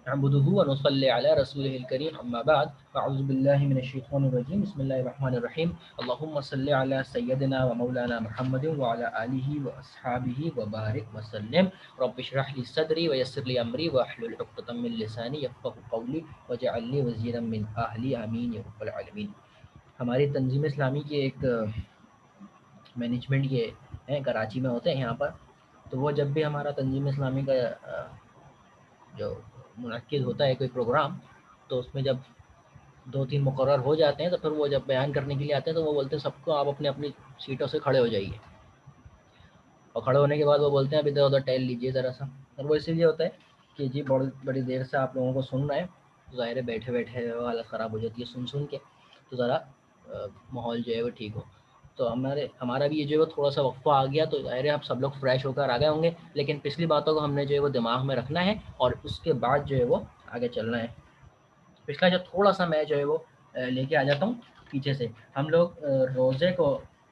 نعبده ونصلي على رسوله الكريم أما بعد فأعوذ بالله من الشيطان الرجيم بسم الله الرحمن الرحيم اللهم صل على سيدنا ومولانا محمد وعلى آله وأصحابه وبارك وسلم رب اشرح لي صدري ويسر لي أمري واحلل عقدة من لساني يفقهوا قولي واجعل لي وزيرا من أهلي آمين يا رب العالمين. ہماری تنظیم اسلامی کے ایک مینجمنٹ کے ہیں کراچی میں ہوتے ہیں یہاں پر، تو وہ جب بھی ہمارا تنظیم اسلامی کا جو منعقد ہوتا ہے کوئی پروگرام، تو اس میں جب 2-3 مقرر ہو جاتے ہیں تو پھر وہ جب بیان کرنے کے لیے آتے ہیں تو وہ بولتے ہیں سب کو آپ اپنے اپنی سیٹوں سے کھڑے ہو جائیے، اور کھڑے ہونے کے بعد وہ بولتے ہیں اب ادھر ادھر ٹہل لیجیے ذرا سا. اور وہ اسی لیے ہوتا ہے کہ جی بڑی دیر سے آپ لوگوں کو سن رہے ہیں، تو ظاہر ہے بیٹھے بیٹھے حالت خراب ہو جاتی ہے سن کے، تو ذرا ماحول جو ہے وہ ٹھیک ہو. تو ہمارا بھی یہ جو ہے تھوڑا سا وقفہ آ گیا، تو ظاہر ہے آپ سب لوگ فریش ہو کر آ گئے ہوں گے، لیکن پچھلی باتوں کو ہم نے جو ہے وہ دماغ میں رکھنا ہے اور اس کے بعد جو ہے وہ آگے چلنا ہے. پچھلا جو تھوڑا سا میں جو ہے وہ لے کے آ جاتا ہوں پیچھے سے. ہم لوگ روزے کو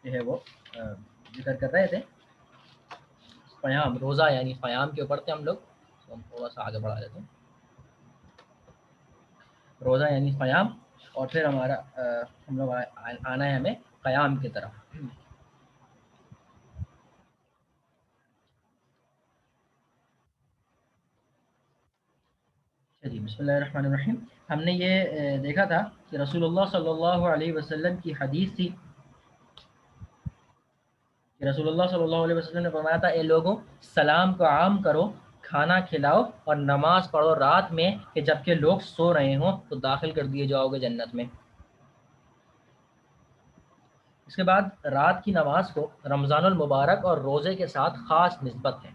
جو ہے وہ ذکر کر رہے تھے، قیام روزہ یعنی قیام کے اوپر تھے ہم لوگ. تو ہم تھوڑا سا آگے بڑھا دیتے ہیں. روزہ یعنی قیام، اور پھر ہمارا ہم لوگ آنا ہے ہمیں قیام کی طرف. جی بسم اللہ الرحمن الرحیم. ہم نے یہ دیکھا تھا کہ رسول اللہ صلی اللہ علیہ وسلم کی حدیث تھی کہ رسول اللہ صلی اللہ علیہ وسلم نے فرمایا تھا اے لوگوں سلام کو عام کرو، کھانا کھلاؤ اور نماز پڑھو رات میں کہ جبکہ لوگ سو رہے ہوں تو داخل کر دیے جاؤ گے جنت میں. اس کے بعد رات کی نماز کو رمضان المبارک اور روزے کے ساتھ خاص نسبت ہے،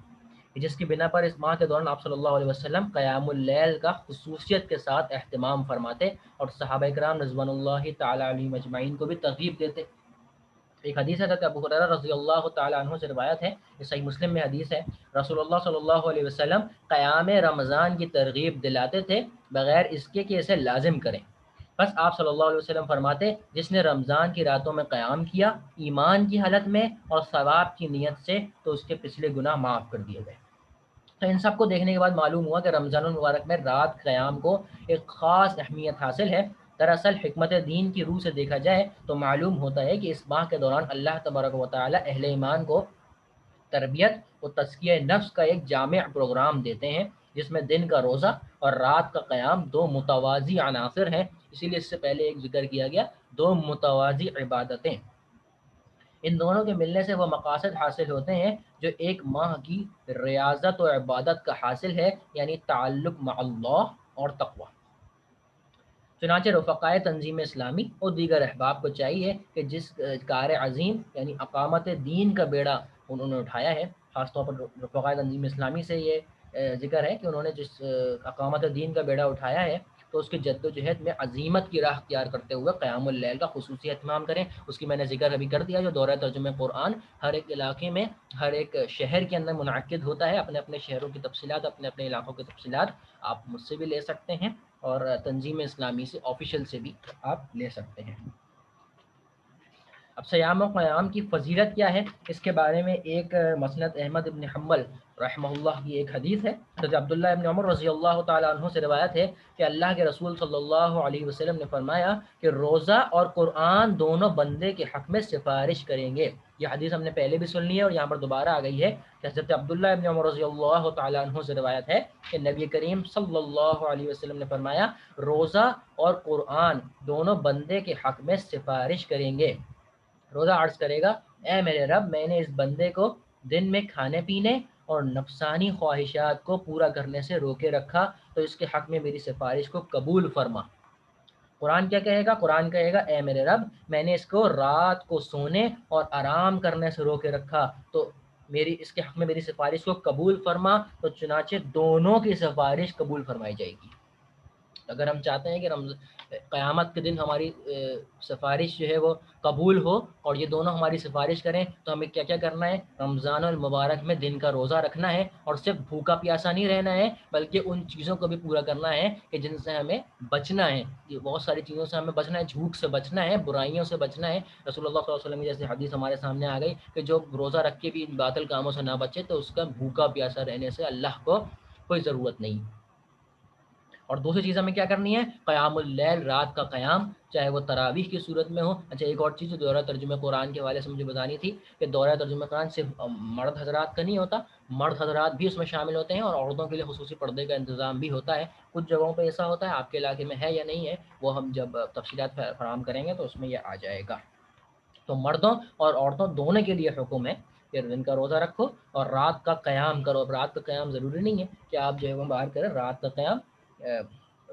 جس کی بنا پر اس ماہ کے دوران آپ صلی اللہ علیہ وسلم قیام اللیل کا خصوصیت کے ساتھ اہتمام فرماتے اور صحابہ کرام رضوان اللہ تعالی علیہم اجمعین کو بھی ترغیب دیتے. ایک حدیث ہے حضرت ابو ہریرہ رضی اللہ تعالی عنہ سے روایت ہے، یہ صحیح مسلم میں حدیث ہے، رسول اللہ صلی اللہ علیہ وسلم قیام رمضان کی ترغیب دلاتے تھے بغیر اس کے کہ اسے لازم کریں. بس آپ صلی اللہ علیہ وسلم فرماتے جس نے رمضان کی راتوں میں قیام کیا ایمان کی حالت میں اور ثواب کی نیت سے تو اس کے پچھلے گناہ معاف کر دیے گئے. تو ان سب کو دیکھنے کے بعد معلوم ہوا کہ رمضان المبارک میں رات قیام کو ایک خاص اہمیت حاصل ہے. دراصل حکمت دین کی روح سے دیکھا جائے تو معلوم ہوتا ہے کہ اس ماہ کے دوران اللہ تبارک و تعالی اہل ایمان کو تربیت و تزکیہ نفس کا ایک جامع پروگرام دیتے ہیں، جس میں دن کا روزہ اور رات کا قیام دو متوازی عناصر ہیں. اسی لیے اس سے پہلے ایک ذکر کیا گیا دو متوازی عبادتیں. ان دونوں کے ملنے سے وہ مقاصد حاصل ہوتے ہیں جو ایک ماہ کی ریاضت و عبادت کا حاصل ہے، یعنی تعلق مع اللہ اور تقوی. چنانچہ رفقائے تنظیم اسلامی اور دیگر احباب کو چاہیے کہ جس کار عظیم یعنی اقامت دین کا بیڑا انہوں نے اٹھایا ہے، خاص طور پر رفقائے تنظیم اسلامی سے یہ ذکر ہے کہ انہوں نے جس اقامت دین کا بیڑا اٹھایا ہے تو اس کی جد و جہد میں عظیمت کی راہ اختیار کرتے ہوئے قیام اللیل کا خصوصی اہتمام کریں. اس کی میں نے ذکر ابھی کر دیا، جو دورہ ترجمہ قرآن ہر ایک علاقے میں ہر ایک شہر کے اندر منعقد ہوتا ہے. اپنے اپنے شہروں کی تفصیلات اپنے اپنے علاقوں کی تفصیلات آپ مجھ سے بھی لے سکتے ہیں اور تنظیم اسلامی سے آفیشیل سے بھی آپ لے سکتے ہیں. اب سیام و قیام کی فضیلت کیا ہے اس کے بارے میں ایک مسند احمد ابن حنبل رحمہ اللہ کی ایک حدیث ہے. حضرت عبداللہ ابن عمر رضی اللہ تعالیٰ عنہ سے روایت ہے کہ اللہ کے رسول صلی اللہ علیہ وسلم نے فرمایا کہ روزہ اور قرآن دونوں بندے کے حق میں سفارش کریں گے. یہ حدیث ہم نے پہلے بھی سن لی ہے اور یہاں پر دوبارہ آ گئی ہے کہ حضرت عبداللہ ابن عمر رضی اللہ تعالیٰ عنہ سے روایت ہے کہ نبی کریم صلی اللہ علیہ وسلم نے فرمایا روزہ اور قرآن دونوں بندے کے حق میں سفارش کریں گے. روزہ عرض کرے گا اے میرے رب میں نے اس بندے کو دن میں کھانے پینے اور نفسانی خواہشات کو پورا کرنے سے روکے رکھا تو اس کے حق میں میری سفارش کو قبول فرما. قرآن کیا کہے گا؟ قرآن کہے گا اے میرے رب میں نے اس کو رات کو سونے اور آرام کرنے سے روکے رکھا تو میری اس کے حق میں میری سفارش کو قبول فرما. تو چنانچہ دونوں کی سفارش قبول فرمائی جائے گی. اگر ہم چاہتے ہیں کہ قیامت کے دن ہماری سفارش جو ہے وہ قبول ہو اور یہ دونوں ہماری سفارش کریں تو ہمیں کیا کیا کرنا ہے؟ رمضان المبارک میں دن کا روزہ رکھنا ہے اور صرف بھوکا پیاسا نہیں رہنا ہے بلکہ ان چیزوں کو بھی پورا کرنا ہے کہ جن سے ہمیں بچنا ہے. یہ بہت ساری چیزوں سے ہمیں بچنا ہے، جھوٹ سے بچنا ہے، برائیوں سے بچنا ہے. رسول اللہ صلی اللہ علیہ وسلم کی جیسے حدیث ہمارے سامنے آ گئی کہ جو روزہ رکھ کے بھی ان باطل کاموں سے نہ بچے تو اس کا بھوکا پیاسا رہنے سے اللہ کو کوئی ضرورت نہیں۔ اور دوسری چیز ہمیں کیا کرنی ہے، قیام اللیل، رات کا قیام، چاہے وہ تراویح کی صورت میں ہو۔ اچھا ایک اور چیز جو دورہ ترجمہ قرآن کے حوالے سے مجھے بتانی تھی کہ دورہ ترجمہ قرآن صرف مرد حضرات کا نہیں ہوتا، مرد حضرات بھی اس میں شامل ہوتے ہیں، اور عورتوں کے لیے خصوصی پردے کا انتظام بھی ہوتا ہے۔ کچھ جگہوں پہ ایسا ہوتا ہے، آپ کے علاقے میں ہے یا نہیں ہے وہ ہم جب تفصیلات فراہم کریں گے تو اس میں یہ آ جائے گا۔ تو مردوں اور عورتوں دونوں کے لیے حکم ہے کہ دن کا روزہ رکھو اور رات کا قیام کرو۔ اب رات کا قیام ضروری نہیں ہے کہ آپ جو ہے وہ باہر کریں، رات کا قیام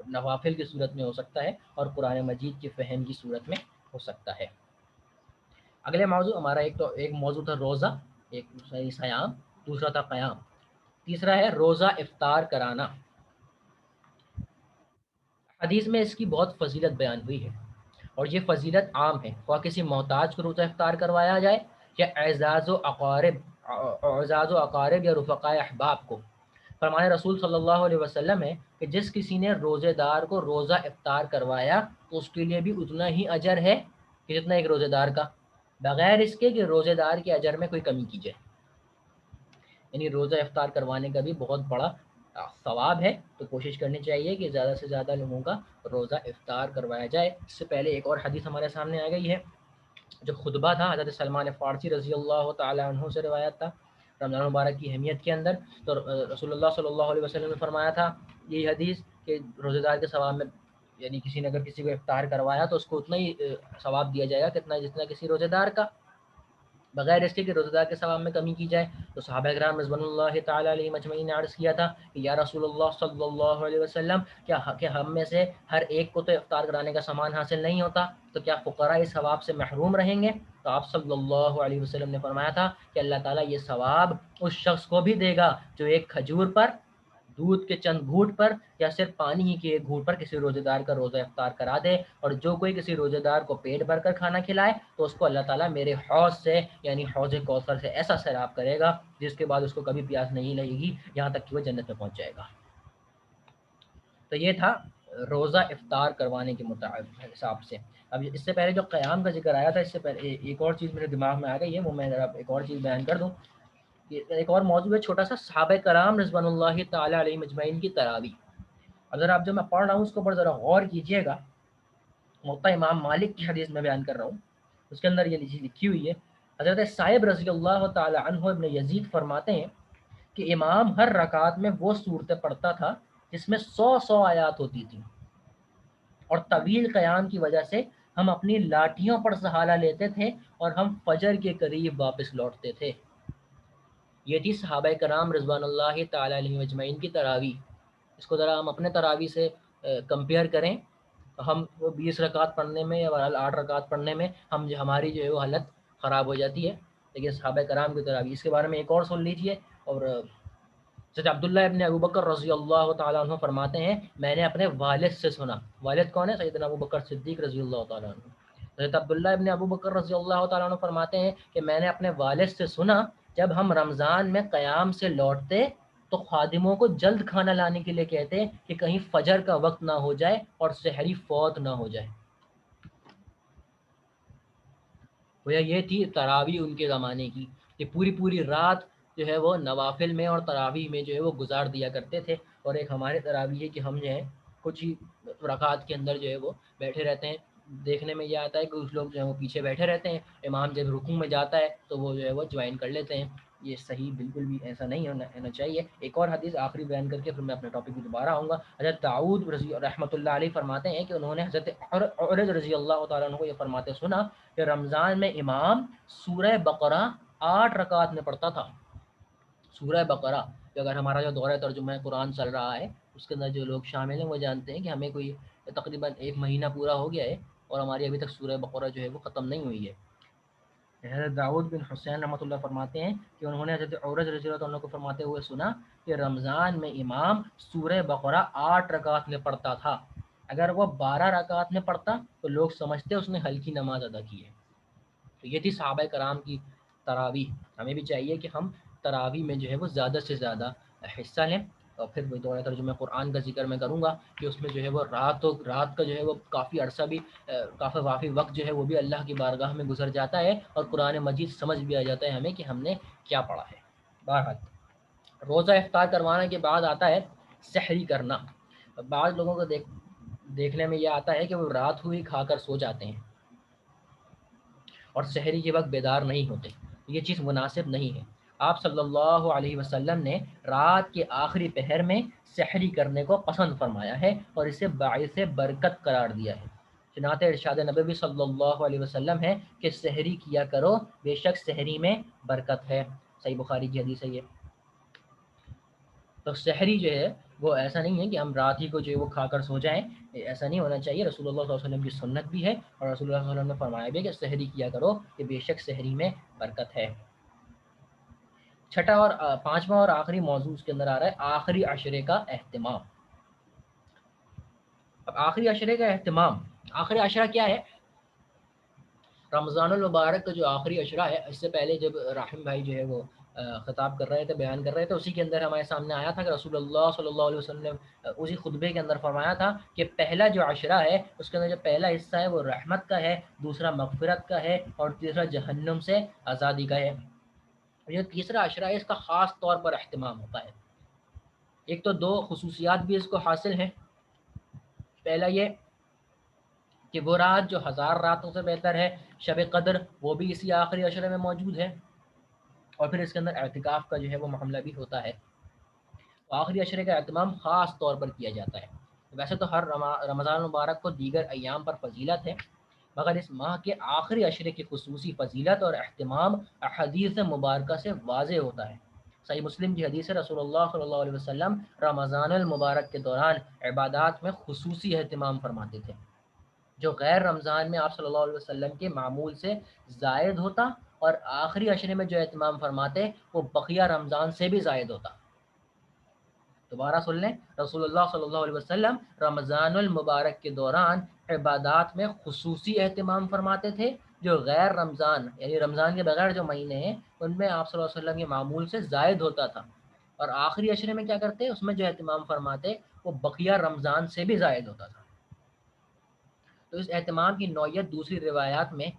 نوافل کی صورت میں ہو سکتا ہے اور قرآن مجید کی فہم کی صورت میں ہو سکتا ہے۔ اگلے موضوع ہمارا ایک موضوع تھا روزہ، ایک سیام، دوسرا تھا قیام، تیسرا ہے روزہ افطار کرانا۔ حدیث میں اس کی بہت فضیلت بیان ہوئی ہے، اور یہ فضیلت عام ہے، خواہ کسی محتاج کو روزہ افطار کروایا جائے یا اعزاز و اقارب یا رفقائے احباب کو۔ فرمان رسول صلی اللہ علیہ وسلم ہے کہ جس کسی نے روزے دار کو روزہ افطار کروایا تو اس کے لیے بھی اتنا ہی اجر ہے کہ جتنا ایک روزے دار کا، بغیر اس کے کہ روزے دار کے اجر میں کوئی کمی کی جائے۔ یعنی روزہ افطار کروانے کا بھی بہت بڑا ثواب ہے، تو کوشش کرنی چاہیے کہ زیادہ سے زیادہ لوگوں کا روزہ افطار کروایا جائے۔ اس سے پہلے ایک اور حدیث ہمارے سامنے آ گئی ہے، جو خطبہ تھا حضرت سلمان فارسی رضی اللہ تعالی عنہ سے روایت تھا رمضان مبارک کی اہمیت کے اندر۔ تو رسول اللہ صلی اللہ علیہ وسلم نے فرمایا تھا یہ حدیث کہ روزے دار کے ثواب میں، یعنی کسی نے اگر کسی کو افطار کروایا تو اس کو اتنا ہی ثواب دیا جائے گا کتنا جتنا کسی روزے دار کا، بغیر اس کے کہ روزہ دار کے ثواب میں کمی کی جائے۔ تو صحابہ کرام رضوان اللہ تعالی علیہ مجمعین نے عرض کیا تھا کہ یا رسول اللہ صلی اللہ علیہ وسلم، کیا ہم میں سے ہر ایک کو تو افطار کرانے کا سامان حاصل نہیں ہوتا، تو کیا فقراء اس ثواب سے محروم رہیں گے؟ تو آپ صلی اللہ علیہ وسلم نے فرمایا تھا کہ اللہ تعالیٰ یہ ثواب اس شخص کو بھی دے گا جو ایک کھجور پر، دودھ کے چند گھونٹ پر، یا صرف پانی ہی کے ایک گھونٹ پر کسی روزے دار کا روزہ افطار کرا دے، اور جو کوئی کسی روزے دار کو پیٹ بھر کر کھانا کھلائے تو اس کو اللہ تعالیٰ میرے حوض سے، یعنی حوض کوثر سے ایسا سیراب کرے گا جس کے بعد اس کو کبھی پیاس نہیں لگے گی، یہاں تک کہ وہ جنت میں پہنچ جائے گا۔ تو یہ تھا روزہ افطار کروانے کے حساب سے۔ اب اس سے پہلے جو قیام کا ذکر آیا تھا، اس سے پہلے ایک اور چیز میرے دماغ میں آ گئی ہے، وہ میں ذرا ایک اور چیز بیان کر دوں۔ ایک اور موضوع ہے چھوٹا سا، صحابہ کرام رضوان اللہ تعالی علیہ مجمعین کی تراویح۔ اگر آپ جو میں پڑھ رہا ہوں اس کو پر ذرا غور کیجئے گا، موطا امام مالک کی حدیث میں بیان کر رہا ہوں، اس کے اندر یہ چیز لکھی ہوئی ہے۔ حضرت صاحب رضی اللہ تعالی عنہ ابن یزید فرماتے ہیں کہ امام ہر رکعت میں وہ صورتیں پڑھتا تھا جس میں 100 آیات ہوتی تھیں، اور طویل قیام کی وجہ سے ہم اپنی لاٹھیوں پر سہارا لیتے تھے اور ہم فجر کے قریب واپس لوٹتے تھے۔ یہ تھی صحابہ کرام رضوان اللہ تعالی علیہ مجمعین کی تراویح۔ اس کو ذرا ہم اپنے تراویح سے کمپیئر کریں، ہم وہ 20 رکعت پڑھنے میں یا 8 رکعت پڑھنے میں ہماری جو ہے وہ حالت خراب ہو جاتی ہے، لیکن صحابہ کرام کی تراویح، اس کے بارے میں ایک اور سن لیجئے۔ اور حضرت عبداللہ ابن ابو بکر رضی اللہ تعالیٰ عنہ فرماتے ہیں میں نے اپنے والد سے سنا، والد کون ہے؟ سیدنا ابو بکر صدیق رضی اللہ تعالیٰ عنہ۔ حضرت عبداللہ ابن ابو بکر رضی اللہ تعالیٰ عنہ فرماتے ہیں کہ میں نے اپنے والد سے سنا جب ہم رمضان میں قیام سے لوٹتے تو خادموں کو جلد کھانا لانے کے لیے کہتے کہ کہیں فجر کا وقت نہ ہو جائے اور سحری فوت نہ ہو جائے۔ گویا یہ تھی تراویح ان کے زمانے کی، کہ پوری رات جو ہے وہ نوافل میں اور تراویح میں جو ہے وہ گزار دیا کرتے تھے۔ اور ایک ہمارے تراویح ہے کہ ہم جو ہے کچھ ہی رکعت کے اندر جو ہے وہ بیٹھے رہتے ہیں۔ دیکھنے میں یہ آتا ہے کہ کچھ لوگ جو ہے وہ پیچھے بیٹھے رہتے ہیں، امام جب رکوع میں جاتا ہے تو وہ جو ہے وہ جوائن کر لیتے ہیں۔ یہ صحیح بالکل بھی ایسا نہیں ہونا چاہیے۔ ایک اور حدیث آخری بیان کر کے پھر میں اپنے ٹاپک پہ دوبارہ آؤں گا۔ حضرت داؤد رحمۃ اللہ علیہ فرماتے ہیں کہ انہوں نے حضرت عرض رضی اللہ تعالیٰ عنہ کو یہ فرماتے سنا کہ رمضان میں امام سورہ بقرہ 8 رکعت میں پڑھتا تھا۔ سورہ بقرہ، کہ اگر ہمارا جو دورہ ترجمہ قرآن چل رہا ہے اس کے اندر جو لوگ شامل ہیں وہ جانتے ہیں کہ ہمیں کوئی تقریباً 1 مہینہ پورا ہو گیا ہے اور ہماری ابھی تک سورہ بقرہ جو ہے وہ ختم نہیں ہوئی ہے۔ حضرت داؤد بن حسین رحمۃ اللہ فرماتے ہیں کہ انہوں نے حضرت عرض رضی اللہ عنہ کو فرماتے ہوئے سنا کہ رمضان میں امام سورہ بقرہ 8 رکعت میں پڑھتا تھا، اگر وہ 12 رکعت میں پڑھتا تو لوگ سمجھتے اس نے ہلکی نماز ادا کی ہے۔ تو یہ تھی صحابہ کرام کی تراویح۔ ہمیں بھی چاہیے کہ ہم تراویح میں جو ہے وہ زیادہ سے زیادہ حصہ لیں۔ اور پھر دورہ ترجمہ قرآن کا ذکر میں کروں گا کہ اس میں جو ہے وہ رات کا جو ہے وہ کافی عرصہ بھی، کافی وقت جو ہے وہ بھی اللہ کی بارگاہ میں گزر جاتا ہے اور قرآن مجید سمجھ بھی آ جاتا ہے ہمیں کہ ہم نے کیا پڑھا ہے۔ بہرحال روزہ افطار کروانے کے بعد آتا ہے سحری کرنا. بعض لوگوں کو دیکھنے میں یہ آتا ہے کہ وہ رات ہوئی کھا کر سو جاتے ہیں اور سحری کے وقت بیدار نہیں ہوتے. یہ چیز مناسب نہیں ہے. آپ صلی اللہ علیہ وسلم نے رات کے آخری پہر میں سحری کرنے کو پسند فرمایا ہے اور اسے باعث برکت قرار دیا ہے. چنانچہ ارشاد نبوی صلی اللہ علیہ وسلم ہے کہ سحری کیا کرو، بے شک سحری میں برکت ہے. صحیح بخاری کی حدیث ہے یہ. تو سحری جو ہے وہ ایسا نہیں ہے کہ ہم رات ہی کو جو ہے وہ کھا کر سو جائیں. ایسا نہیں ہونا چاہیے. رسول اللہ صلی اللہ علیہ وسلم کی سنت بھی ہے اور رسول اللہ صلی اللہ علیہ وسلم نے فرمایا بھی کہ سحری کیا کرو کہ بے شک سحری میں برکت ہے. چھٹا اور پانچواں اور آخری موضوع اس کے اندر آ رہا ہے آخری عشرے کا اہتمام. اب آخری عشرے کا اہتمام، آخری عشرہ کیا ہے؟ رمضان المبارک کا جو آخری عشرہ ہے، اس سے پہلے جب رحیم بھائی جو ہے وہ خطاب کر رہے تھے، بیان کر رہے تھے، اسی کے اندر ہمارے سامنے آیا تھا کہ رسول اللہ صلی اللہ علیہ وسلم نے اسی خطبے کے اندر فرمایا تھا کہ پہلا جو عشرہ ہے اس کے اندر جو پہلا حصہ ہے وہ رحمت کا ہے، دوسرا مغفرت کا ہے اور تیسرا جہنم سے آزادی کا ہے. جو تیسرا عشرہ ہے اس کا خاص طور پر اہتمام ہوتا ہے. ایک تو دو خصوصیات بھی اس کو حاصل ہیں. پہلا یہ کہ وہ رات جو 1000 راتوں سے بہتر ہے، شب قدر، وہ بھی اسی آخری عشرے میں موجود ہے. اور پھر اس کے اندر اعتکاف کا جو ہے وہ معاملہ بھی ہوتا ہے. تو آخری عشرے کا اہتمام خاص طور پر کیا جاتا ہے. ویسے تو ہر رمضان مبارک کو دیگر ایام پر فضیلت ہے، مگر اس ماہ کے آخری عشرے کی خصوصی فضیلت اور اہتمام احادیث مبارکہ سے واضح ہوتا ہے. صحیح مسلم کی حدیث ہے، رسول اللہ صلی اللہ علیہ وسلم رمضان المبارک کے دوران عبادات میں خصوصی اہتمام فرماتے تھے، جو غیر رمضان میں آپ صلی اللہ علیہ وسلم کے معمول سے زائد ہوتا، اور آخری عشرے میں جو اہتمام فرماتے وہ بقیہ رمضان سے بھی زائد ہوتا. دوبارہ سن لیں، رسول اللہ صلی اللہ علیہ وسلم رمضان المبارک کے دوران عبادات میں خصوصی اہتمام فرماتے تھے، جو غیر رمضان یعنی رمضان کے بغیر جو مہینے ہیں ان میں آپ صلی اللہ علیہ وسلم کے معمول سے زائد ہوتا تھا. اور آخری عشرے میں کیا کرتے، اس میں جو اہتمام فرماتے وہ بقیہ رمضان سے بھی زائد ہوتا تھا. تو اس اہتمام کی نوعیت دوسری روایات میں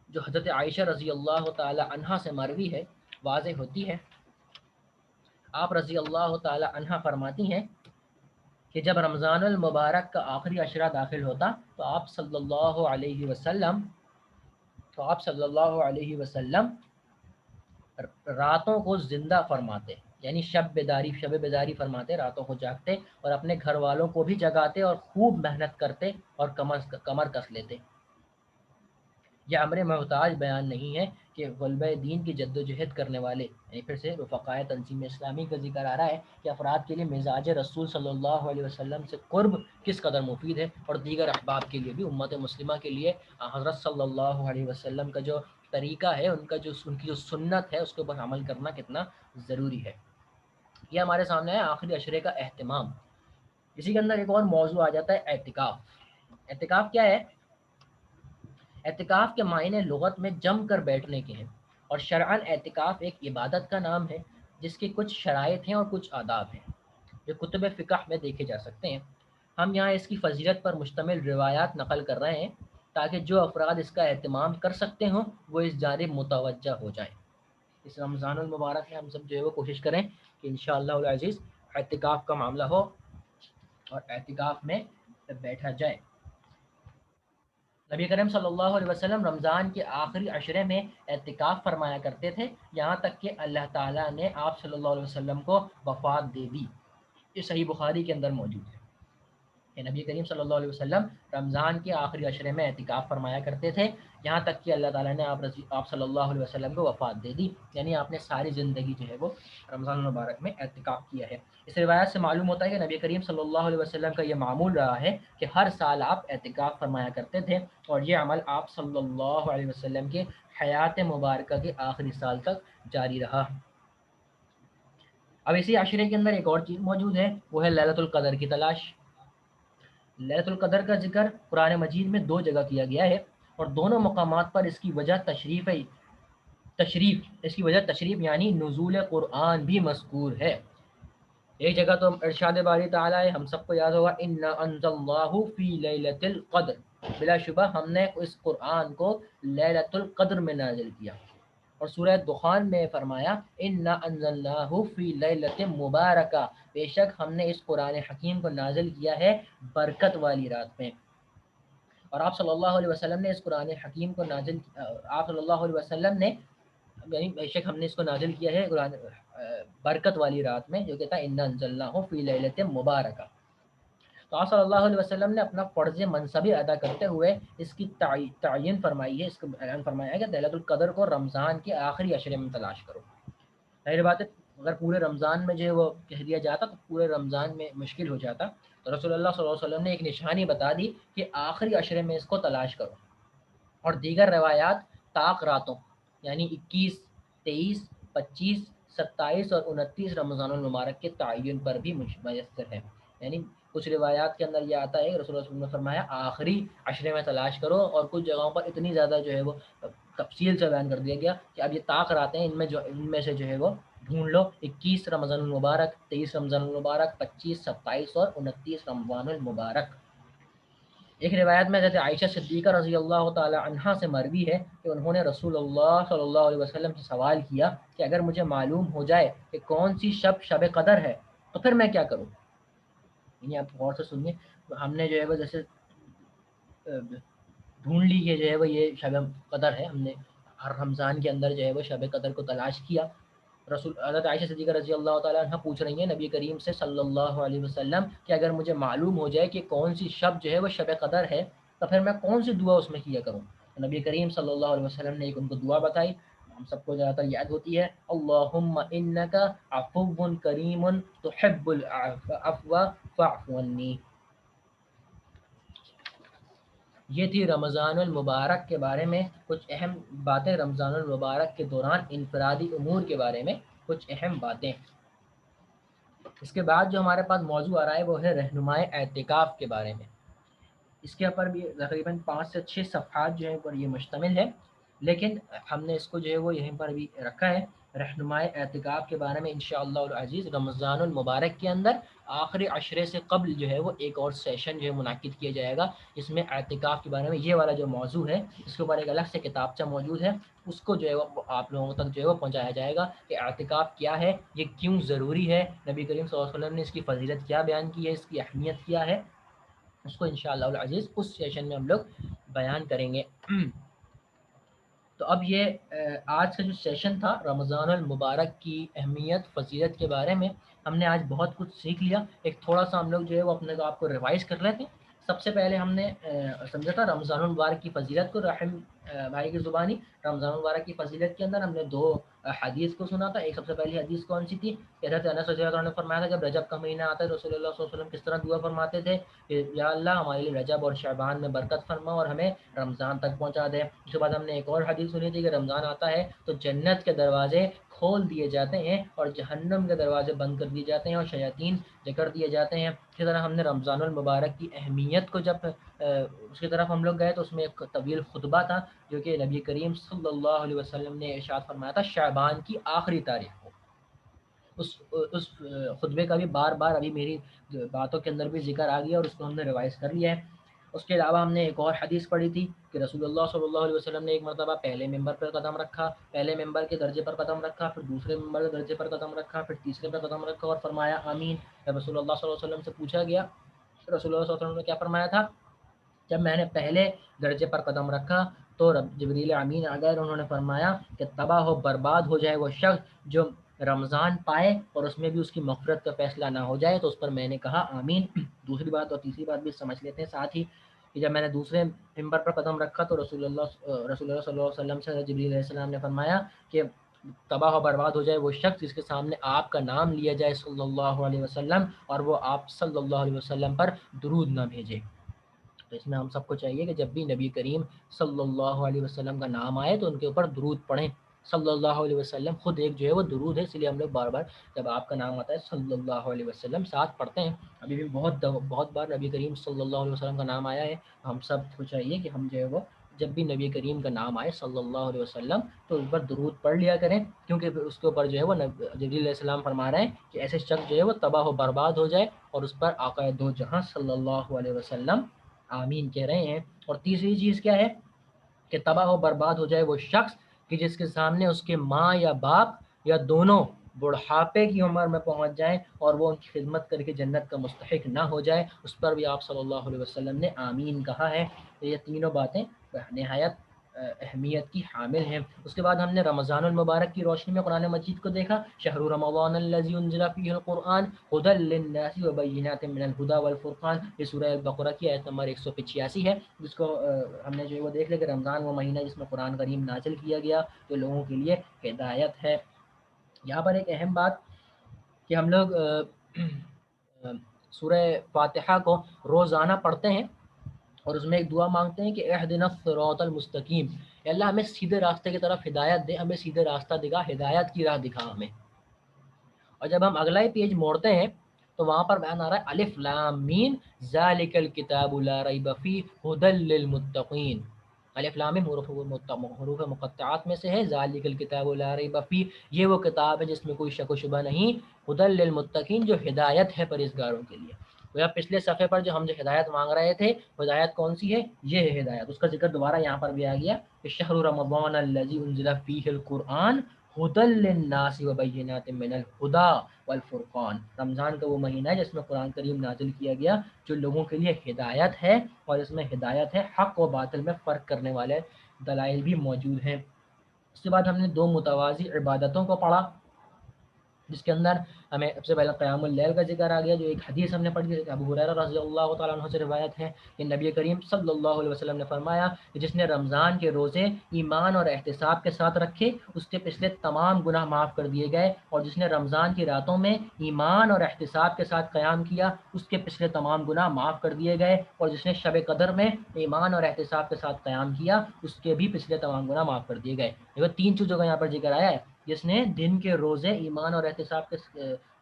جو حضرت عائشہ رضی اللہ تعالی عنہا سے مروی ہے واضح ہوتی ہے. آپ رضی اللہ تعالی عنہا فرماتی ہیں کہ جب رمضان المبارک کا آخری عشرہ داخل ہوتا تو آپ صلی اللہ علیہ وسلم راتوں کو زندہ فرماتے، یعنی شب بیداری فرماتے، راتوں کو جاگتے اور اپنے گھر والوں کو بھی جگاتے اور خوب محنت کرتے اور کمر کس لیتے. یہ امر محتاج بیان نہیں ہے کہ غلبہ دین کی جد و جہد کرنے والے، یعنی پھر سے رفقائے تنظیم اسلامی کا ذکر آ رہا ہے کہ افراد کے لیے مزاج رسول صلی اللہ علیہ وسلم سے قرب کس قدر مفید ہے، اور دیگر احباب کے لیے بھی، امت مسلمہ کے لیے حضرت صلی اللہ علیہ وسلم کا جو طریقہ ہے، ان کی جو سنت ہے اس کے اوپر عمل کرنا کتنا ضروری ہے. یہ ہمارے سامنے ہے آخری عشرے کا اہتمام. اسی کے اندر ایک اور موضوع آ جاتا ہے اعتکاف. اعتکاف کیا ہے؟ اعتکاف کے معنی لغت میں جم کر بیٹھنے کے ہیں، اور شرعاً اعتکاف ایک عبادت کا نام ہے جس کی کچھ شرائط ہیں اور کچھ آداب ہیں جو کتب فقہ میں دیکھے جا سکتے ہیں. ہم یہاں اس کی فضیلت پر مشتمل روایات نقل کر رہے ہیں تاکہ جو افراد اس کا اہتمام کر سکتے ہوں وہ اس جانب متوجہ ہو جائیں. اس رمضان المبارک میں ہم سب جو ہے وہ کوشش کریں کہ انشاءاللہ العزیز اعتکاف کا معاملہ ہو اور اعتکاف میں بیٹھا جائے. نبی کریم صلی اللہ علیہ وسلم رمضان کے آخری عشرے میں اعتکاف فرمایا کرتے تھے، یہاں تک کہ اللہ تعالیٰ نے آپ صلی اللہ علیہ وسلم کو وفات دے دی. یہ صحیح بخاری کے اندر موجود ہے کہ نبی کریم صلی اللہ علیہ وسلم رمضان کے آخری عشرے میں اعتکاف فرمایا کرتے تھے، یہاں تک کہ اللہ تعالیٰ نے آپ صلی اللہ علیہ وسلم کو وفات دے دی، یعنی آپ نے ساری زندگی جو ہے وہ رمضان المبارک میں اعتکاف کیا ہے. اس روایت سے معلوم ہوتا ہے کہ نبی کریم صلی اللہ علیہ وسلم کا یہ معمول رہا ہے کہ ہر سال آپ اعتکاف فرمایا کرتے تھے، اور یہ عمل آپ صلی اللہ علیہ وسلم کے حیات مبارکہ کے آخری سال تک جاری رہا. اب اسی عشرے کے اندر ایک اور چیز موجود ہے، وہ ہے لیلۃ القدر کی تلاش. لیلۃ القدر کا ذکر قرآن مجید میں 2 جگہ کیا گیا ہے، اور دونوں مقامات پر اس کی وجہ تشریف یعنی نزول قرآن بھی مذکور ہے. ایک جگہ تو ارشاد باری تعالیٰ ہے، ہم سب کو یاد ہوگا، انا انزلناہ فی لیلۃ القدر، بلا شبہ ہم نے اس قرآن کو لیلۃ القدر میں نازل کیا. اور سورہ دخان میں فرمایا انا انزلناہ فی لیلۃ مبارکہ، بے شک ہم نے اس قرآن حکیم کو نازل کیا ہے برکت والی رات میں۔ اور آپ صلی اللہ علیہ وسلم نے اس قرآن حکیم کو نازل، آپ صلی اللہ علیہ وسلم نے، یعنی بے شک ہم نے اس کو نازل کیا ہے قرآن برکت والی رات میں، جو کہتا ہے انا انزلناہ فی لیلۃ مبارکہ۔ تو آپ صلی اللہ علیہ وسلم نے اپنا فرض منصبی ادا کرتے ہوئے اس کی تعین فرمائی ہے، اس کو اعلان فرمایا ہے کہ ليلۃ القدر کو رمضان کے آخری عشرے میں تلاش کرو۔ ظاہر بات ہے اگر پورے رمضان میں جو ہے وہ کہہ دیا جاتا تو پورے رمضان میں مشکل ہو جاتا، تو رسول اللہ صلی اللہ علیہ وسلم نے ایک نشانی بتا دی کہ آخری عشرے میں اس کو تلاش کرو۔ اور دیگر روایات طاق راتوں یعنی 21، 23، 25، 27 اور 29 رمضان المبارک کے تعین پر بھی میسر ہے۔ یعنی کچھ روایات کے اندر یہ آتا ہے کہ رسول اللہ صلی اللہ علیہ وسلم نے فرمایا آخری عشرے میں تلاش کرو، اور کچھ جگہوں پر اتنی زیادہ جو ہے وہ تفصیل سے بیان کر دیا گیا کہ اب یہ طاق راتیں ان میں سے جو ہے وہ ڈھونڈ لو، 21 رمضان المبارک، 23 رمضان المبارک، 25، 27 اور 29 رمضان المبارک۔ ایک روایت میں حضرت عائشہ صدیقہ رضی اللہ تعالی عنہا سے مروی ہے کہ انہوں نے رسول اللہ صلی اللہ علیہ وسلم سے سوال کیا کہ اگر مجھے معلوم ہو جائے کہ کون سی شب قدر ہے تو پھر میں کیا کروں؟ یعنی آپ غور سے سنیے، ہم نے جو ہے وہ جیسے ڈھونڈ لی کہ جو ہے وہ یہ شب قدر ہے، ہم نے ہر رمضان کے اندر جو ہے وہ شب قدر کو تلاش کیا۔ رسول حضرت عائشہ صدیقہ رضی اللہ تعالیٰ عنہ پوچھ رہی ہیں نبی کریم سے صلی اللہ علیہ وسلم کہ اگر مجھے معلوم ہو جائے کہ کون سی شب جو ہے وہ شب قدر ہے تو پھر میں کون سی دعا اس میں کیا کروں؟ نبی کریم صلی اللہ علیہ وسلم نے ایک ان کو دعا بتائی، ہم سب کو زیادہ تر یاد ہوتی ہے، اللہم انک عفو کریم تحب العفو فاعف عنی۔ یہ تھی رمضان المبارک کے بارے میں کچھ اہم باتیں، رمضان المبارک کے دوران انفرادی امور کے بارے میں کچھ اہم باتیں۔ اس کے بعد جو ہمارے پاس موضوع آ رہا ہے وہ ہے رہنمائے اعتکاف کے بارے میں۔ اس کے اوپر بھی تقریباً 5 سے 6 صفحات جو ہیں پر یہ مشتمل ہے، لیکن ہم نے اس کو جو ہے وہ یہیں پر بھی رکھا ہے رہنمائے اعتکاف کے بارے میں۔ انشاءاللہ العزیز رمضان المبارک کے اندر آخری عشرے سے قبل جو ہے وہ ایک اور سیشن جو ہے منعقد کیا جائے گا، اس میں اعتکاف کے بارے میں یہ والا جو موضوع ہے اس کے اوپر ایک الگ سے کتابچہ موجود ہے، اس کو جو ہے وہ آپ لوگوں تک جو ہے وہ پہنچایا جائے گا کہ اعتکاف کیا ہے، یہ کیوں ضروری ہے، نبی کریم صلی اللہ علیہ وسلم نے اس کی فضیلت کیا بیان کی ہے، اس کی اہمیت کیا ہے، اس کو انشاءاللہ العزیز اس سیشن میں ہم لوگ بیان کریں گے۔ تو اب یہ آج کا جو سیشن تھا رمضان المبارک کی اہمیت فضیلت کے بارے میں، ہم نے آج بہت کچھ سیکھ لیا۔ ایک تھوڑا سا ہم لوگ جو ہے وہ اپنے آپ کو ریوائز کر لیتے ہیں۔ سب سے پہلے ہم نے سمجھا تھا رمضان المبارک کی فضیلت کو، رحم بھائی کی زبانی رمضان المبارک کی فضیلت کے اندر ہم نے 2 حدیث کو سنا تھا۔ ایک سب سے پہلی حدیث کون سی تھی؟ حضرت انس رضی اللہ عنہ نے فرمایا تھا جب رجب کا مہینہ آتا ہے رسول اللہ صلی اللہ علیہ وسلم کس طرح دعا فرماتے تھے کہ یا اللہ ہمارے لیے رجب اور شعبان میں برکت فرما اور ہمیں رمضان تک پہنچا دے۔ اس کے بعد ہم نے ایک اور حدیث سنی تھی کہ رمضان آتا ہے تو جنت کے دروازے کھول دیے جاتے ہیں اور جہنم کے دروازے بند کر دیے جاتے ہیں اور شیاطین جکڑ دیے جاتے ہیں۔ اسی طرح ہم نے رمضان المبارک کی اہمیت کو جب اس کی طرف ہم لوگ گئے تو اس میں ایک طویل خطبہ تھا جو کہ نبی کریم صلی اللہ علیہ وسلم نے ارشاد فرمایا تھا شعبان کی آخری تاریخ کو۔ اس خطبے کا بھی بار بار ابھی میری باتوں کے اندر بھی ذکر آ گیا اور اس کو ہم نے ریوائز کر لیا ہے۔ اس کے علاوہ ہم نے ایک اور حدیث پڑھی تھی کہ رسول اللہ صلی اللہ علیہ وسلم نے ایک مرتبہ پہلے ممبر پر قدم رکھا، پہلے ممبر کے درجے پر قدم رکھا، پھر دوسرے ممبر کے درجے پر قدم رکھا، پھر تیسرے پر قدم رکھا اور فرمایا آمین۔ جب رسول اللہ صلی اللہ علیہ وسلم سے پوچھا گیا رسول اللہ صلی اللہ علیہ وسلم نے کیا فرمایا تھا؟ جب میں نے پہلے درجے پر قدم رکھا تو جبریل امین آ گئے اور انہوں نے فرمایا کہ تباہ و برباد ہو جائے وہ شخص جو رمضان پائے اور اس میں بھی اس کی مغفرت کا فیصلہ نہ ہو جائے۔ تو اس پر میں نے کہا آمین۔ دوسری بات اور تیسری بات بھی سمجھ لیتے ہیں ساتھ ہی کہ جب میں نے دوسرے ممبر پر قدم رکھا تو رسول اللہ صلی اللہ علیہ وسلم سے جبریل علیہ السلام نے فرمایا کہ تباہ و برباد ہو جائے وہ شخص جس کے سامنے آپ کا نام لیا جائے صلی اللہ علیہ وسلم اور وہ آپ صلی اللہ علیہ وسلم پر درود نہ بھیجے۔ تو اس میں ہم سب کو چاہیے کہ جب بھی نبی کریم صلی اللہ علیہ وسلم کا نام آئے تو ان کے اوپر درود پڑھیں۔ صلی اللہ علیہ وسلم خود ایک جو ہے وہ درود ہے، اس لیے ہم لوگ بار بار جب آپ کا نام آتا ہے صلی اللہ علیہ وسلم ساتھ پڑھتے ہیں۔ ابھی بھی بہت بار نبی کریم صلی اللہ علیہ وسلم کا نام آیا ہے، ہم سب کو چاہیے کہ ہم جو ہے وہ جب بھی نبی کریم کا نام آئے صلی اللہ علیہ وسلم تو اس پر درود پڑھ لیا کریں، کیونکہ پھر اس کے اوپر جو ہے وہ جبریل علیہ السلام فرما رہے ہیں کہ ایسے شخص جو ہے وہ تباہ و برباد ہو جائے اور اس پر آقا دو جہاں صلی اللہ علیہ وسلم آمین کہہ رہے ہیں۔ اور تیسری چیز کیا ہے کہ تباہ و برباد ہو جائے وہ شخص کہ جس کے سامنے اس کے ماں یا باپ یا دونوں بڑھاپے کی عمر میں پہنچ جائیں اور وہ ان کی خدمت کر کے جنت کا مستحق نہ ہو جائے، اس پر بھی آپ صلی اللہ علیہ وسلم نے آمین کہا ہے۔ تو یہ تینوں باتیں نہایت اہمیت کی حامل ہیں۔ اس کے بعد ہم نے رمضان المبارک کی روشنی میں قرآن مجید کو دیکھا، شہر رمضان الذی انزل فیہ القرآن ھدی للناس وبینات من الھدی والفرقان، یہ سورہ بقرہ کی آیت نمبر 185 ہے، جس کو ہم نے جو ہے وہ دیکھ لیا کہ رمضان وہ مہینہ جس میں قرآن کریم نازل کیا گیا تو لوگوں کے لیے ہدایت ہے۔ یہاں پر ایک اہم بات کہ ہم لوگ سورہ فاتحہ کو روزانہ پڑھتے ہیں اور اس میں ایک دعا مانگتے ہیں کہ اہدنا الصراط المستقیم، اے اللہ ہمیں سیدھے راستے کی طرف ہدایت دے، ہمیں سیدھے راستہ دکھا، ہدایت کی راہ دکھا ہمیں۔ اور جب ہم اگلا ہی پیج موڑتے ہیں تو وہاں پر بیان آ رہا ہے الف لام میم ذالک الکتاب لا ریب فیہ ھدی للمتقین۔ الف لام میم حروف مقطعات میں سے ہے، ذالک الکتاب لا ریب فیہ، یہ وہ کتاب ہے جس میں کوئی شک و شبہ نہیں، ھدی للمتقین، جو ہدایت ہے پرہیزگاروں کے لیے۔ تو پچھلے صفحے پر جو ہم جو ہدایت مانگ رہے تھے، ہدایت کون سی ہے؟ یہ ہے ہدایت، اس کا ذکر دوبارہ یہاں پر بھی آ گیا کہ شہر رمضان الذی انزل فیہ القرآن ھدی للناس وبینات من الھدی والفرقان، رمضان کا وہ مہینہ ہے جس میں قرآن کریم نازل کیا گیا جو لوگوں کے لیے ہدایت ہے، اور اس میں ہدایت ہے، حق و باطل میں فرق کرنے والے دلائل بھی موجود ہیں۔ اس کے بعد ہم نے دو متوازی عبادتوں کو پڑھا، جس کے اندر ہمیں سب سے پہلے قیام اللیل کا ذکر آ گیا، جو ایک حدیث ہم نے پڑھی تھی، ابو ہریرہ رضی اللہ تعالیٰ عنہ سے روایت ہے کہ نبی کریم صلی اللہ علیہ وسلم نے فرمایا کہ جس نے رمضان کے روزے ایمان اور احتساب کے ساتھ رکھے اس کے پچھلے تمام گناہ معاف کر دیے گئے، اور جس نے رمضان کی راتوں میں ایمان اور احتساب کے ساتھ قیام کیا اس کے پچھلے تمام گناہ معاف کر دیے گئے، اور جس نے شب قدر میں ایمان اور احتساب کے ساتھ قیام کیا اس کے بھی پچھلے تمام گناہ معاف کر دیے گئے۔ دیکھو تین چیزوں کا یہاں پر ذکر آیا ہے، جس نے دن کے روزے ایمان اور احتساب کے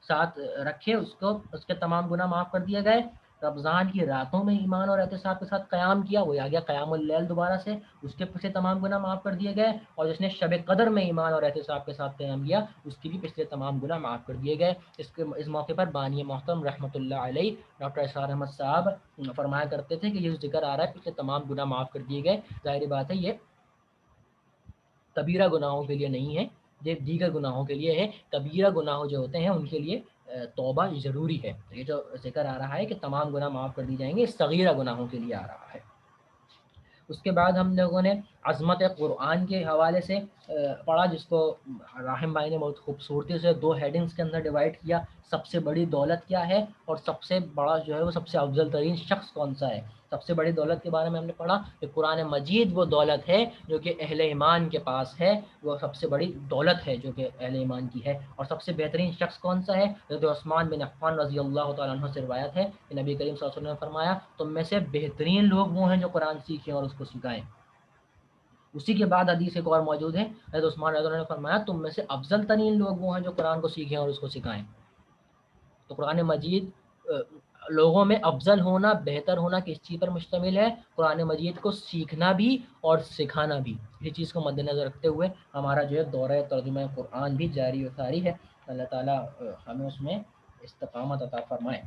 ساتھ رکھے اس کے تمام گناہ معاف کر دیے گئے، رمضان کی راتوں میں ایمان اور احتساب کے ساتھ قیام کیا، وہ آ گیا قیام اللیل دوبارہ سے، اس کے پچھلے تمام گناہ معاف کر دیے گئے، اور جس نے شب قدر میں ایمان اور احتساب کے ساتھ قیام کیا اس کے بھی پچھلے تمام گناہ معاف کر دیے گئے۔ اس موقع پر بانی محترم رحمۃ اللہ علیہ ڈاکٹر اسرار احمد صاحب فرمایا کرتے تھے کہ یہ ذکر آ رہا ہے پچھلے تمام گناہ معاف کر دیے گئے، ظاہری بات ہے یہ کبیرہ گناہوں کے لیے نہیں ہے، یہ دیگر گناہوں کے لیے ہے، کبیرہ گناہ جو ہوتے ہیں ان کے لیے توبہ ضروری ہے۔ یہ جو ذکر آ رہا ہے کہ تمام گناہ معاف کر دی جائیں گے، صغیرہ گناہوں کے لیے آ رہا ہے۔ اس کے بعد ہم لوگوں نے عظمت قرآن کے حوالے سے پڑھا، جس کو راہم بھائی نے بہت خوبصورتی سے دو ہیڈنگز کے اندر ڈیوائڈ کیا، سب سے بڑی دولت کیا ہے اور سب سے بڑا جو ہے وہ سب سے افضل ترین شخص کون سا ہے۔ سب سے بڑی دولت کے بارے میں ہم نے پڑھا کہ قرآن مجید وہ دولت ہے جو کہ اہل ایمان کے پاس ہے، وہ سب سے بڑی دولت ہے جو کہ اہل ایمان کی ہے۔ اور سب سے بہترین شخص کون سا ہے؟ حضرت عثمان بن عفان رضی اللہ تعالیٰ عنہ سے روایت ہے کہ نبی کریم صلی اللہ علیہ وسلم نے فرمایا تم میں سے بہترین لوگ وہ ہیں جو قرآن سیکھیں اور اس کو سکھائیں۔ اسی کے بعد حدیث ایک اور موجود ہے، حضرت عثمان رضی اللہ عنہ نے فرمایا تم میں سے افضل ترین لوگ وہ ہیں جو قرآن کو سیکھیں اور اس کو سکھائیں۔ تو قرآن مجید لوگوں میں افضل ہونا، بہتر ہونا کس چیز پر مشتمل ہے؟ قرآن مجید کو سیکھنا بھی اور سکھانا بھی۔ اس چیز کو مد نظر رکھتے ہوئے ہمارا جو ہے دورہ ترجمہ قرآن بھی جاری و ساری ہے، اللہ تعالیٰ ہمیں اس میں استقامت عطا فرمائے۔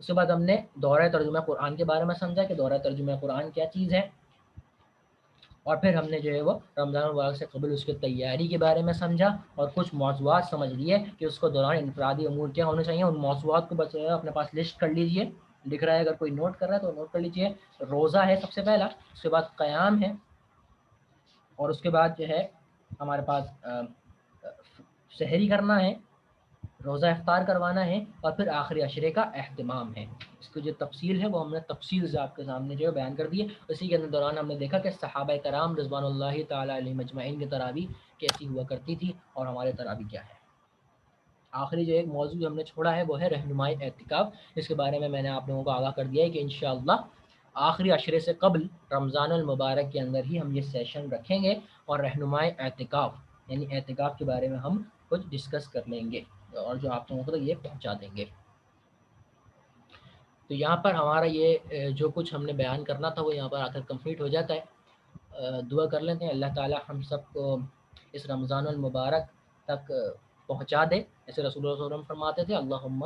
اس کے بعد ہم نے دورہ ترجمہ قرآن کے بارے میں سمجھا کہ دورہ ترجمہ قرآن کیا چیز ہے، اور پھر ہم نے جو ہے وہ رمضان المبارک سے قبل اس کی تیاری کے بارے میں سمجھا اور کچھ موضوعات سمجھ لیے کہ اس کو دوران انفرادی امور کیا ہونے چاہیے۔ ان موضوعات کو بس اپنے پاس لسٹ کر لیجئے، لکھ رہا ہے اگر کوئی نوٹ کر رہا ہے تو نوٹ کر لیجئے۔ روزہ ہے سب سے پہلا، اس کے بعد قیام ہے، اور اس کے بعد جو ہے ہمارے پاس سحری کرنا ہے، روزہ افطار کروانا ہے، اور پھر آخری عشرے کا اہتمام ہے۔ اس کی جو تفصیل ہے وہ ہم نے تفصیل سے آپ کے سامنے جو ہے بیان کر دی ہے۔ اسی کے دوران ہم نے دیکھا کہ صحابہ کرام رضوان اللہ تعالیٰ علیہ مجمعین کی تراویح کیسی ہوا کرتی تھی اور ہمارے تراویح کیا ہے۔ آخری جو ایک موضوع ہم نے چھوڑا ہے وہ ہے رہنمائی اعتکاف۔ اس کے بارے میں نے آپ لوگوں کو آگاہ کر دیا ہے کہ انشاءاللہ آخری عشرے سے قبل رمضان المبارک کے اندر ہی ہم یہ سیشن رکھیں گے اور رہنمائی اعتکاف یعنی اعتکاف کے بارے میں ہم کچھ ڈسکس کر لیں گے اور جو آپ لوگوں کو یہ پہنچا دیں گے۔ تو یہاں پر ہمارا یہ جو کچھ ہم نے بیان کرنا تھا وہ یہاں پر آ کر کمپلیٹ ہو جاتا ہے۔ دعا کر لیتے ہیں اللہ تعالی ہم سب کو اس رمضان المبارک تک پہنچا دے، ایسے رسول اللہ صلی اللہ علیہ وسلم فرماتے تھے اللہم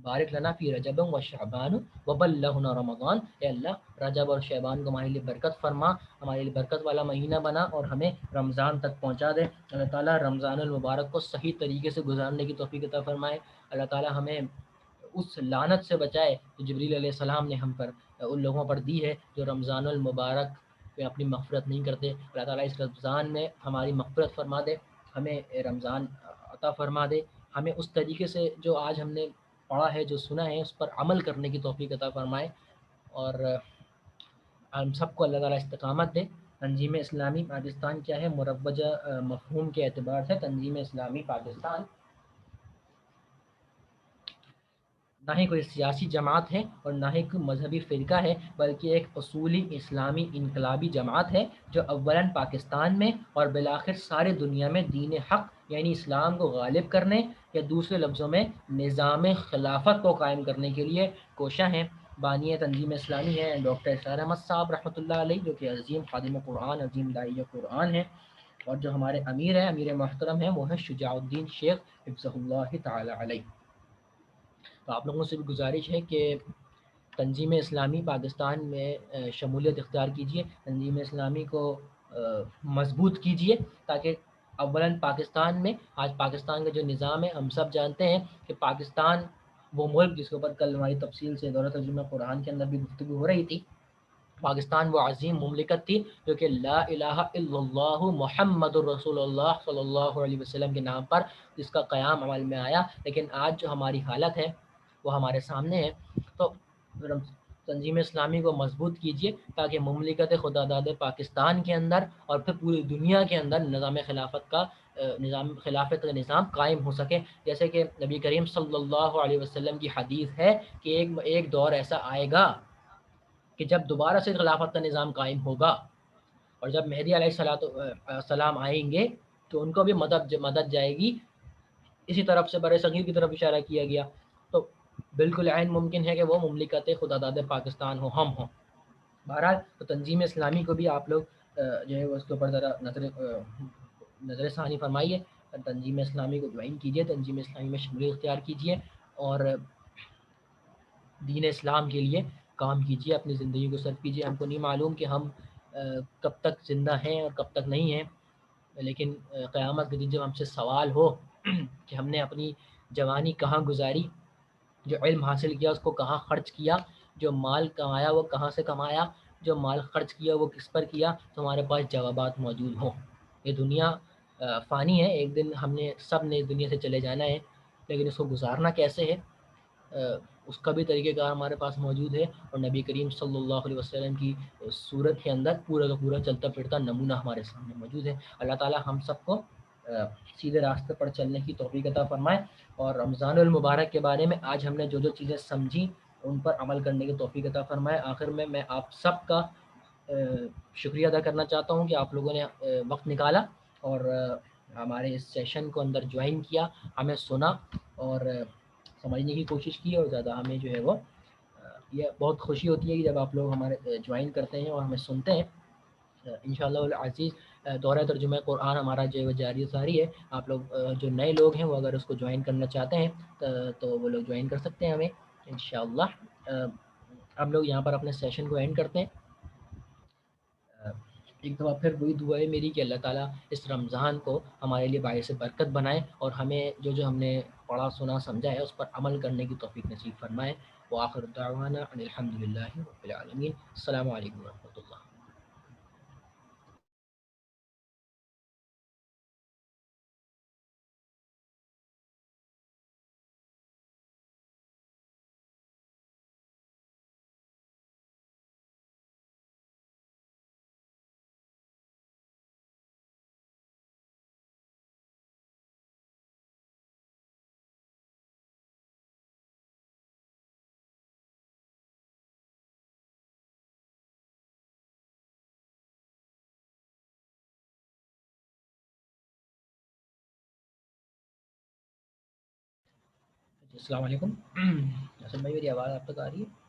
بارک لنا فی رجب و شعبان و بلغنا رمضان، اے اللہ رجب اور شعبان کو ہمارے لیے برکت فرما، ہمارے لیے برکت والا مہینہ بنا اور ہمیں رمضان تک پہنچا دے۔ اللہ تعالیٰ رمضان المبارک کو صحیح طریقے سے گزارنے کی توفیق عطا فرمائے۔ اللہ تعالیٰ ہمیں اس لعنت سے بچائے جو جبریل علیہ السلام نے ہم پر ان لوگوں پر دی ہے جو رمضان المبارک میں اپنی مغفرت نہیں کرتے۔ اللہ تعالیٰ اس رمضان میں ہماری مغفرت فرما دے، ہمیں رمضان عطا فرما دے، ہمیں اس طریقے سے جو آج ہم نے پڑھا ہے، جو سنا ہے، اس پر عمل کرنے کی توفیق عطا فرمائے، اور ہم سب کو اللہ تعالیٰ استقامت دے۔ تنظیم اسلامی پاکستان کیا ہے؟ مروجہ مفہوم کے اعتبار سے تنظیم اسلامی پاکستان نہ ہی کوئی سیاسی جماعت ہے اور نہ ہی کوئی مذہبی فرقہ ہے، بلکہ ایک اصولی اسلامی انقلابی جماعت ہے جو اولاً پاکستان میں اور بالآخر سارے دنیا میں دین حق یعنی اسلام کو غالب کرنے یا دوسرے لفظوں میں نظام خلافت کو قائم کرنے کے لیے کوشاں ہیں۔ بانی تنظیم اسلامی ہے ڈاکٹر اسرار احمد صاحب رحمۃ اللہ علیہ، جو کہ عظیم خادم قرآن، عظیم داعی قرآن ہیں، اور جو ہمارے امیر ہیں، امیر محترم ہیں، وہ ہے شجاع الدین شیخ حفظہ اللہ تعالی علیہ۔ تو آپ لوگوں سے بھی گزارش ہے کہ تنظیم اسلامی پاکستان میں شمولیت اختیار کیجیے، تنظیم اسلامی کو مضبوط کیجیے، تاکہ اولاً پاکستان میں آج پاکستان کا جو نظام ہے، ہم سب جانتے ہیں کہ پاکستان وہ ملک جس کے اوپر کل ہماری تفصیل سے دورہ ترجمہ قرآن کے اندر بھی گفتگو ہو رہی تھی، پاکستان وہ عظیم مملکت تھی جو کہ لا الہ الا اللہ محمد الرسول اللہ صلی اللہ علیہ وسلم کے نام پر جس کا قیام عمل میں آیا، لیکن آج جو ہماری حالت ہے وہ ہمارے سامنے ہے۔ تو تنظیم اسلامی کو مضبوط کیجیے تاکہ مملکت خدا داد پاکستان کے اندر اور پھر پوری دنیا کے اندر نظام خلافت کا نظام قائم ہو سکے۔ جیسے کہ نبی کریم صلی اللہ علیہ وسلم کی حدیث ہے کہ ایک دور ایسا آئے گا کہ جب دوبارہ سے خلافت کا نظام قائم ہوگا، اور جب مہدی علیہ السلام آئیں گے تو ان کو بھی مدد جائے گی۔ اسی طرف سے بر صغیر کی طرف اشارہ کیا گیا، تو بالکل عین ممکن ہے کہ وہ مملکت خدا داد پاکستان ہو، ہم ہوں۔ بہرحال تو تنظیم اسلامی کو بھی آپ لوگ جو ہے اس کے اوپر ذرا نظر ثانی فرمائیے، تنظیم اسلامی کو جوائن کیجیے، تنظیم اسلامی میں شمولیت اختیار کیجیے اور دین اسلام کے لیے کام کیجیے، اپنی زندگی کو صرف کیجیے۔ ہم کو نہیں معلوم کہ ہم کب تک زندہ ہیں اور کب تک نہیں ہیں، لیکن قیامت کے دن جب ہم سے سوال ہو کہ ہم نے اپنی جوانی کہاں گزاری، جو علم حاصل کیا اس کو کہاں خرچ کیا، جو مال کمایا وہ کہاں سے کمایا، جو مال خرچ کیا وہ کس پر کیا، تو ہمارے پاس جوابات موجود ہوں۔ یہ دنیا فانی ہے، ایک دن ہم نے سب نے اس دنیا سے چلے جانا ہے، لیکن اس کو گزارنا کیسے ہے اس کا بھی طریقہ کار ہمارے پاس موجود ہے، اور نبی کریم صلی اللہ علیہ وسلم کی صورت کے اندر پورا کا پورا چلتا پھرتا نمونہ ہمارے سامنے موجود ہے۔ اللہ تعالی ہم سب کو سیدھے راستے پر چلنے کی توفیق عطا فرمائے، اور رمضان المبارک کے بارے میں آج ہم نے جو چیزیں سمجھی ان پر عمل کرنے کی توفیق عطا فرمائے۔ آخر میں آپ سب کا شکریہ ادا کرنا چاہتا ہوں کہ آپ لوگوں نے وقت نکالا اور ہمارے اس سیشن کو اندر جوائن کیا، ہمیں سنا اور سمجھنے کی کوشش کی، اور زیادہ ہمیں جو ہے وہ یہ بہت خوشی ہوتی ہے کہ جب آپ لوگ ہمارے جوائن کرتے ہیں اور ہمیں سنتے ہیں۔ انشاءاللہ العزیز دورہ ترجمہ قرآن ہمارا جو ہے وہ جاری ساری ہے، آپ لوگ جو نئے لوگ ہیں وہ اگر اس کو جوائن کرنا چاہتے ہیں تو وہ لوگ جوائن کر سکتے ہیں ہمیں انشاءاللہ۔ ہم لوگ یہاں پر اپنے سیشن کو اینڈ کرتے ہیں۔ ایک دفعہ پھر وہی دعا ہے میری کہ اللہ تعالیٰ اس رمضان کو ہمارے لیے باعث برکت بنائے، اور ہمیں جو ہم نے پڑھا سنا سمجھا ہے اس پر عمل کرنے کی توفیق نصیب فرمائے۔ وآخر دعوانا ان الحمد للہ رب العالمین۔ السلام علیکم ورحمۃ اللہ۔ السلام علیکم۔ حسن بھائی میری آواز آپ تک آ رہی ہے؟